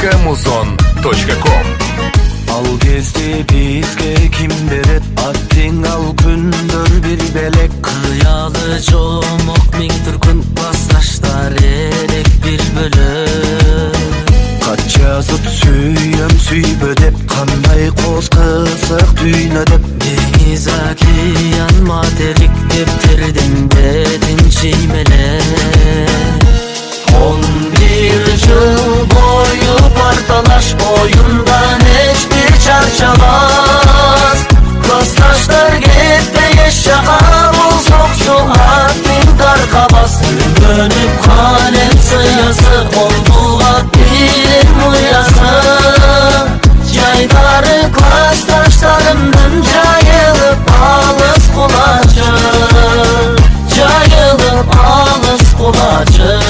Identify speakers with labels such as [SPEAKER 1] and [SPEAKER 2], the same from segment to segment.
[SPEAKER 1] muzon.com.
[SPEAKER 2] Al gezdi bizge kim beret, attın al kündür bir belek.
[SPEAKER 3] Kıyalı çomuk min türkün baslaşlar erek bir bölüm.
[SPEAKER 2] Kaç yazıp süyem süybödep, kanday koz kızık düğünödep.
[SPEAKER 3] Deniz akiyan materik depterden bedin çiymele.
[SPEAKER 2] 11 yıl boyu partalaş, oyundan hiçbir çarçamaz. Klastaşlar gitti yaşağa, bu sokçu haddin tarkabas. Dönüp kalem sıyası, olduğa bilim uyası. Yayları klastaşlarımdan cayılıp alız kulacı. Cayılıp alız kulacı.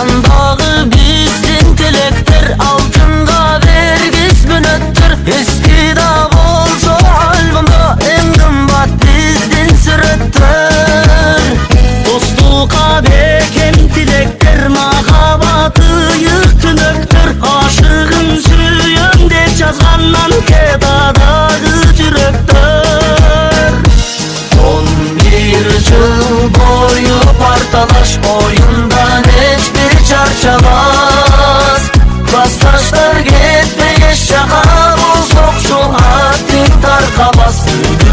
[SPEAKER 2] Andağı bizden tilektir, altınga vergis münöttür. Eski da bolsa albümda en kımbat bizden sürüttür. Dostluğa bekem tilektir, mahabatı yık tünöktür. Aşığın süyönde yazgandan kedadağı cüröktür. 11 yıl boyu partalaş, oyundan hiçbir çarçamaz. Klastaşlar gitti yaşağa, bu sokçu haddin tarkabas.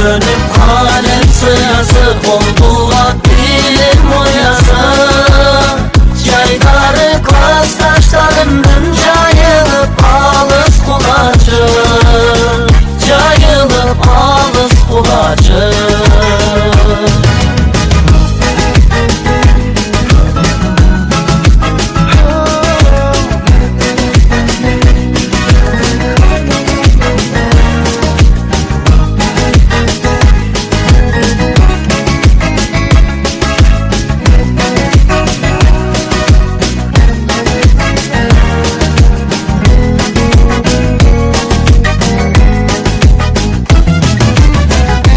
[SPEAKER 2] Dönüp kalem sıyası, olduğa bilim uyası. Yayları klastaşlarımdan cayılıp alız kulacı. Cayılıp alız kulacı.